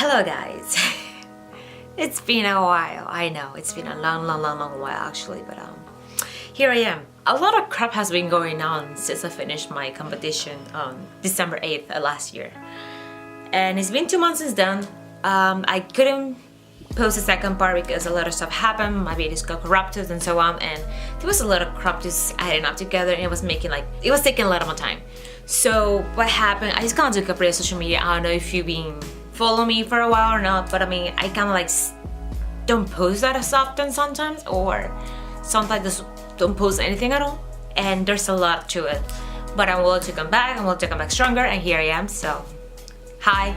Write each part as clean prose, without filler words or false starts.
Hello guys. It's been a while. I know it's been a long while actually, but here I am. A lot of crap has been going on since I finished my competition on December 8th last year, and it's been 2 months since then. I couldn't post the second part because a lot of stuff happened. My videos got corrupted and so on, and there was a lot of crap just adding up together, and it was taking a lot of my time. So what happened? I just kind of took up social media. I don't know if you've been following me for a while or not, but I mean, I kind of like don't post that as often sometimes, or sometimes just don't post anything at all, and there's a lot to it. But I'm willing to come back. I'm willing to come back stronger, and here I am. So hi,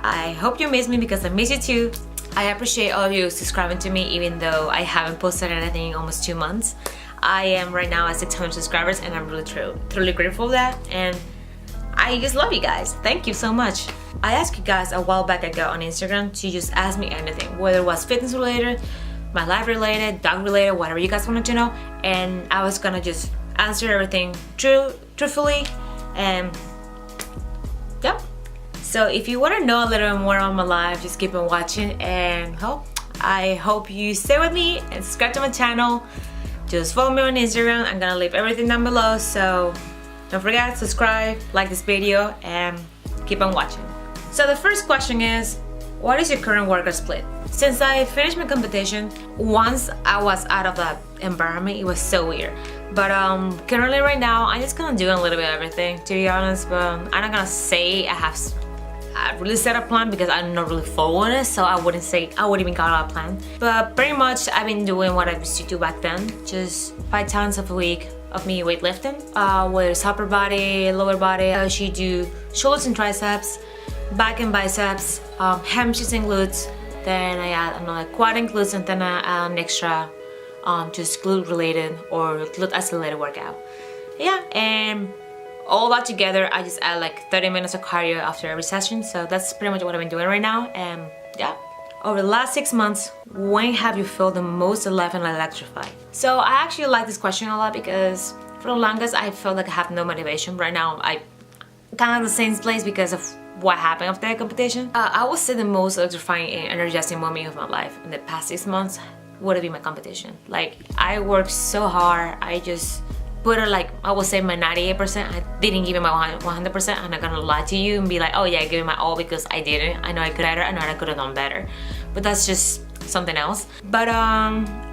I hope you miss me because I miss you too. I appreciate all of you subscribing to me, even though I haven't posted anything in almost 2 months. I am right now at 600 subscribers, and I'm really truly grateful for that, and I just love you guys. Thank you so much. I asked you guys a while back ago on Instagram to just ask me anything, whether it was fitness related, my life related, dog related, whatever you guys wanted to know, and I was gonna just answer everything truthfully, and yep. So if you want to know a little more on my life, just keep on watching, and I hope you stay with me and subscribe to my channel. Just follow me on Instagram. I'm gonna leave everything down below, so don't forget, subscribe, like this video, and keep on watching. So the first question is, what is your current workout split? Since I finished my competition, once I was out of that environment, it was so weird. But currently right now, I'm just gonna do a little bit of everything, to be honest. But I'm not gonna say I really set a plan because I'm not really following it, so I wouldn't even call it a plan. But pretty much I've been doing what I used to do back then, just 5 times a week of me weightlifting, whether it's upper body, lower body. I should do shoulders and triceps, back and biceps, hamstrings and glutes. Then I add another quad and glutes, and then I add an extra just glute related or glute isolated workout. Yeah, and all that together, I just add like 30 minutes of cardio after every session. So that's pretty much what I've been doing right now. And yeah, over the last 6 months, when have you felt the most alive and electrified? So I actually like this question a lot because for the longest I felt like I have no motivation. Right now I kind of in the same place because of what happened after the competition. I would say the most electrifying and energizing moment of my life in the past 6 months would be my competition. Like, I worked so hard. I just put it, like, I would say my 98%. I didn't give it my 100%. I'm not gonna lie to you and be like, oh yeah, I gave it my all, because I didn't. I know I could have, I know I could have done better, but that's just something else. But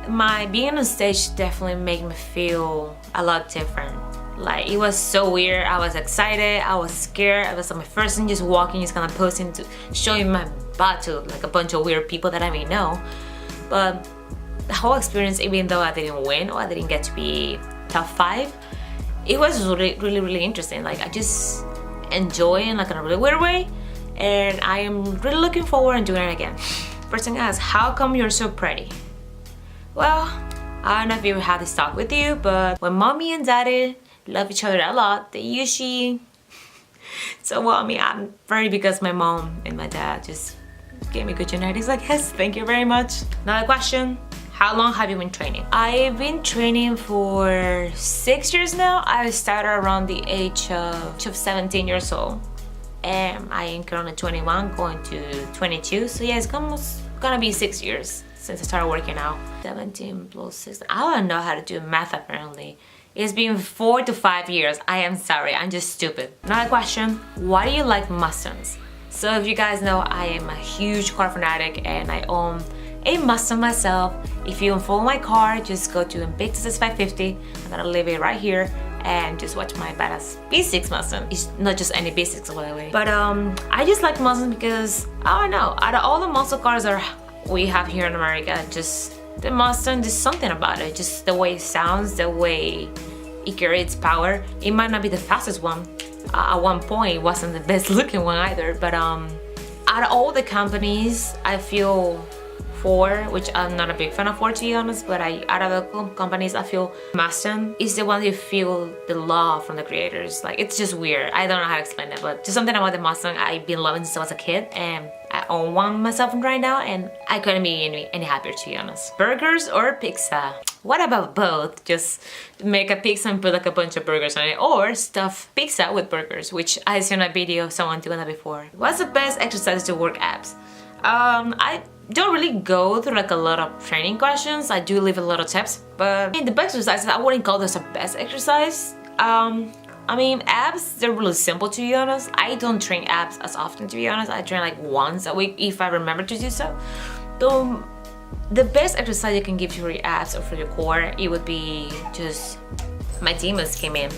my being on stage definitely made me feel a lot different. Like, it was so weird. I was excited, I was scared. I was on my first time just walking, just kind of posting, to showing my butt to like a bunch of weird people that I may know. But the whole experience, even though I didn't win or I didn't get to be top 5, it was really interesting. Like, I just enjoy it in like a really weird way, and I am really looking forward to doing it again. Person asks, how come you're so pretty? Well, I don't know if you had this talk with you, but when mommy and daddy love each other a lot, they usually so well, I mean, I'm pretty because my mom and my dad just gave me good genetics, I guess. Thank you very much. Another question, how long have you been training? I've been training for 6 years now. I started around the age of 17 years old, and I am currently 21 going to 22, so yeah, it's almost gonna be 6 years since I started working out. 17 plus 6, I don't know how to do math apparently. It's been 4 to 5 years. I am sorry, I'm just stupid. Another question, why do you like Mustangs? So if you guys know, I am a huge car fanatic, and I own a Mustang myself. If you don't follow my car, just go to Invictus 550. I'm gonna leave it right here, and just watch my badass B6 Mustang. It's not just any B6, by the way. But I just like Mustangs because, I don't know, out of all the muscle cars that we have here in America, just the Mustang, there's something about it. Just the way it sounds, the way it carries power. It might not be the fastest one. At one point, it wasn't the best looking one either. But out of all the companies, I feel Ford, which I'm not a big fan of Ford, to be honest, but out of the companies, I feel Mustang is the one you feel the love from the creators. Like, it's just weird. I don't know how to explain it, but just something about the Mustang I've been loving since I was a kid, and I own one myself right now, and I couldn't be any happier, to be honest. Burgers or pizza? What about both? Just make a pizza and put like a bunch of burgers on it, or stuff pizza with burgers, which I seen a video of someone doing that before. What's the best exercise to work abs? I don't really go through like a lot of training questions. I do leave a lot of tips, but I mean, the best exercises, I wouldn't call this a best exercise. I mean, abs, they're really simple, to be honest. I don't train abs as often, to be honest. I train like once a week if I remember to do so. So the best exercise you can give for your abs or for your core, it would be just, my demons came in.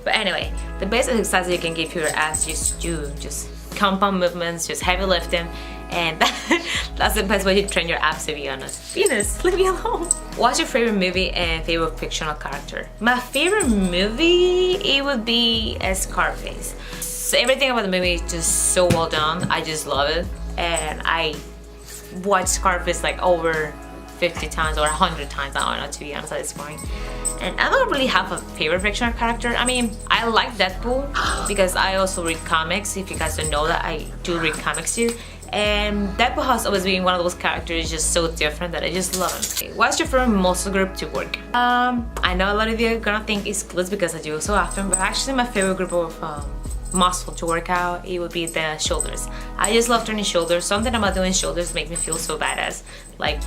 But anyway, the best exercise you can give for your abs is just compound movements, just heavy lifting, and that's the best way to train your abs, to be honest. Venus, leave me alone. What's your favorite movie and favorite fictional character? My favorite movie, it would be Scarface. So everything about the movie is just so well done. I just love it, and I watched Scarface like over 50 times or 100 times, I don't know, to be honest, at this point. And I don't really have a favorite fictional character. I mean, I like Deadpool because I also read comics. If you guys don't know that, I do read comics too. And Deadpool has always been one of those characters just so different that I just love him. Okay, what's your favorite muscle group to work? I know a lot of you are gonna think it's glutes because I do it so often, but actually my favorite group of muscle to work out, it would be the shoulders. I just love training shoulders. Something about doing shoulders makes me feel so badass. Like,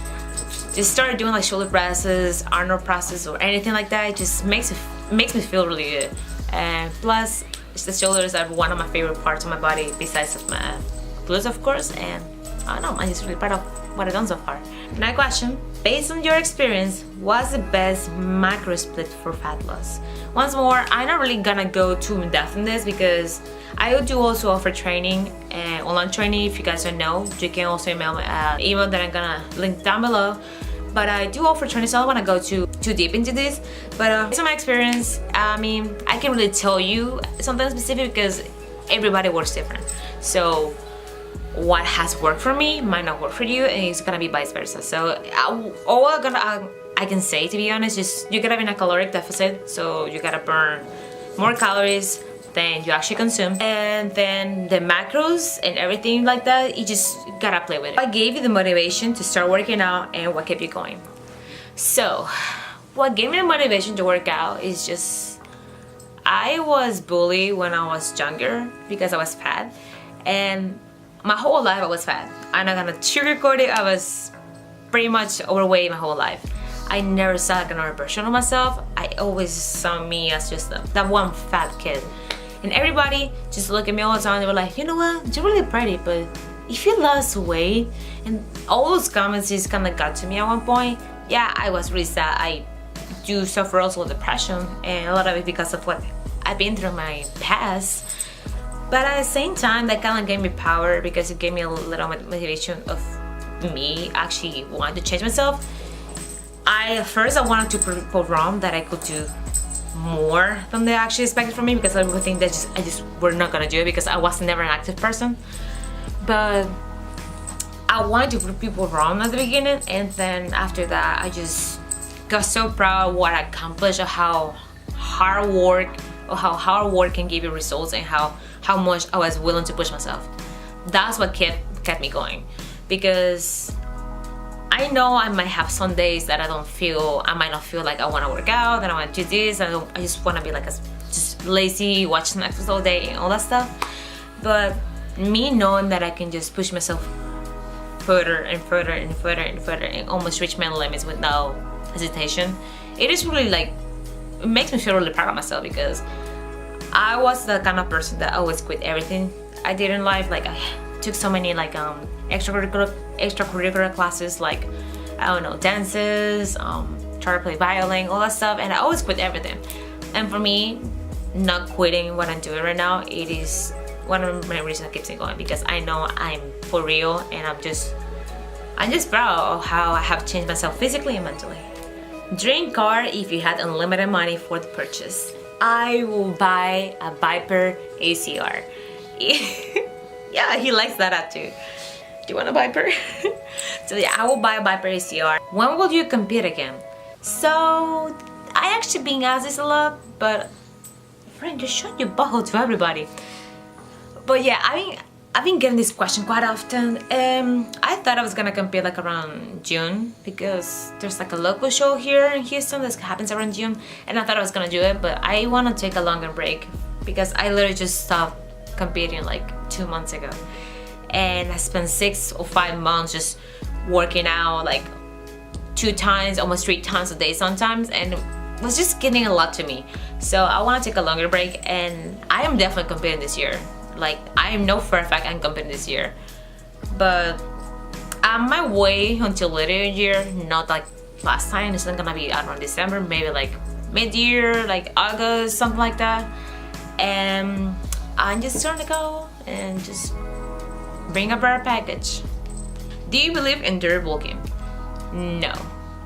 just started doing like shoulder presses, Arnold presses, or anything like that. It just makes me feel really good. And plus, the shoulders are one of my favorite parts of my body besides of my glutes, of course. And I don't know, I'm just really proud of what I've done so far. Next question. Based on your experience, what's the best macro split for fat loss? Once more, I'm not really gonna go too in depth in this because I do also offer training and online training. If you guys don't know, you can also email me at email that I'm gonna link down below. But I do offer training, so I don't want to go too deep into this. But based on my experience, I mean, I can't really tell you something specific because everybody works different. So what has worked for me might not work for you, and it's gonna be vice versa. So all I can say, to be honest, is you gotta be in a caloric deficit. So you gotta burn more calories than you actually consume, and then the macros and everything like that, you just gotta play with it. What gave you the motivation to start working out, and what kept you going? So what gave me the motivation to work out is just, I was bullied when I was younger because I was fat, and my whole life I was fat. I'm not gonna sugarcoat it. I was pretty much overweight my whole life. I never saw like another version of myself. I always saw me as just that one fat kid. And everybody just look at me all the time. They were like, you know what, you're really pretty, but if you lost weight, and all those comments just kind of got to me at one point. Yeah, I was really sad. I do suffer also with depression, and a lot of it because of what I've been through in my past. But at the same time, that kind of gave me power because it gave me a little motivation of me actually wanting to change myself. At first I wanted to prove wrong that I could do more than they actually expected from me, because I would think that I just were not gonna do it because I was never an active person. But I wanted to prove people wrong at the beginning, and then after that I just got so proud of what I accomplished, of how hard work can give you results, and how much I was willing to push myself. That's what kept me going, because I know I might have some days that I might not feel like I want to work out, that I want to do this, I just want to be like just lazy, watch Netflix all day and all that stuff. But me knowing that I can just push myself further and further and further and further and almost reach my limits with no hesitation, it is really like, it makes me feel really proud of myself, because I was the kind of person that always quit everything I did in life. Like, I took so many like extracurricular classes, like, I don't know, dances, try to play violin, all that stuff, and I always quit everything. And for me, not quitting what I'm doing right now, it is one of my reasons that keeps me going, because I know I'm for real, and I'm just proud of how I have changed myself physically and mentally. Dream car if you had unlimited money for the purchase. I will buy a Viper ACR. Yeah, he likes that up too. Do you want a Viper? So yeah, I will buy a Viper ACR. When will you compete again? So I actually been asked this a lot, but friend, just shut your butthole to everybody. But yeah, I've been getting this question quite often. I thought I was gonna compete like around June, because there's like a local show here in Houston that happens around June, and I thought I was gonna do it, but I want to take a longer break because I literally just stopped competing like 2 months ago. and I spent 6 or 5 months just working out like 2 times, almost 3 times a day sometimes, and it was just getting a lot to me. So I want to take a longer break, and I am definitely competing this year. Like, I am no for a fact I'm competing this year, but I might wait until later in the year, not like last time. It's not gonna be around December, maybe like mid-year, like August, something like that. And I'm just trying to go and just bring a better package. Do you believe in dirt bulking? No,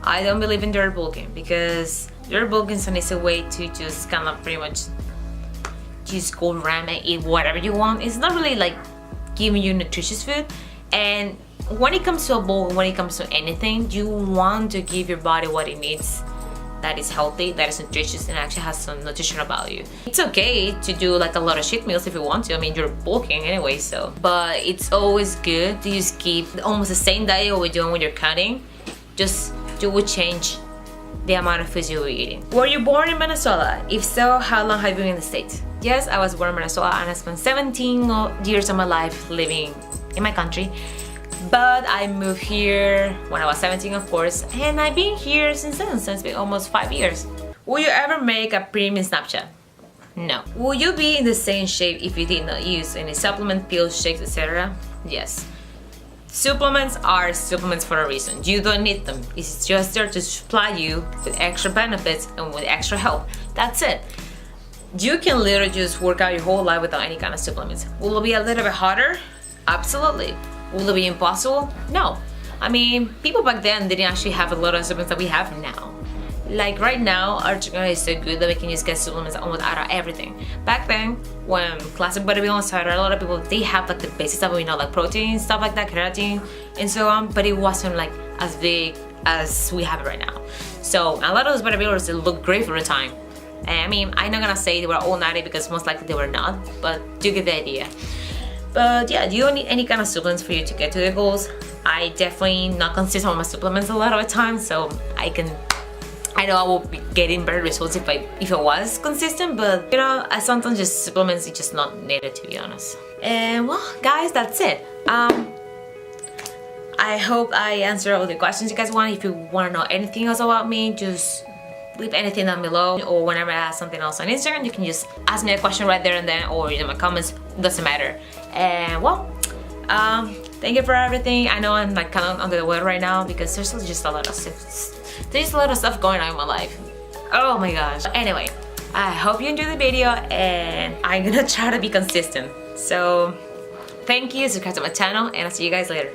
I don't believe in dirt bulking, because dirt bulking is an easy way to just kind of pretty much just go around and eat whatever you want. It's not really like giving you nutritious food. And when it comes to a bulk, when it comes to anything, you want to give your body what it needs, that is healthy, that is nutritious, and actually has some nutritional value. It's okay to do like a lot of cheat meals if you want to. I mean, you're bulking anyway, so. But it's always good to just keep almost the same diet we're doing when you're cutting. Just you would change the amount of foods you were eating. Were you born in Venezuela? If so, how long have you been in the States? Yes, I was born in Venezuela, and I spent 17 years of my life living in my country. But I moved here when I was 17, of course, and I've been here since then, so it's been almost 5 years. Will you ever make a premium Snapchat? No. Will you be in the same shape if you did not use any supplement, pills, shakes, etc.? Yes. Supplements are supplements for a reason. You don't need them. It's just there to supply you with extra benefits and with extra help. That's it. You can literally just work out your whole life without any kind of supplements. Will it be a little bit harder? Absolutely. Will it be impossible? No. I mean, people back then didn't actually have a lot of supplements that we have now. Like right now, our technology is so good that we can just get supplements almost out of everything. Back then, when classic bodybuilding started, a lot of people, they have like the basic stuff, you know, like protein, stuff like that, keratin, and so on, but it wasn't like as big as we have it right now. So a lot of those bodybuilders, they look great for the time. And I mean, I'm not gonna say they were all 90 because most likely they were not, but you get the idea. But yeah, do you need any kind of supplements for you to get to the goals? I definitely not consistent on my supplements a lot of the time, so I know I will be getting better results if I was consistent, but you know, sometimes just supplements is just not needed, to be honest. And well, guys, that's it. I hope I answered all the questions you guys want. If you want to know anything else about me, just leave anything down below, or whenever I ask something else on Instagram, you can just ask me a question right there and then, or in my comments, doesn't matter. And well, thank you for everything. I know I'm like kind of under the weather right now because there's just a lot of stuff. There's a lot of stuff going on in my life. Oh my gosh. Anyway, I hope you enjoyed the video, and I'm gonna try to be consistent. So thank you, subscribe to my channel, and I'll see you guys later.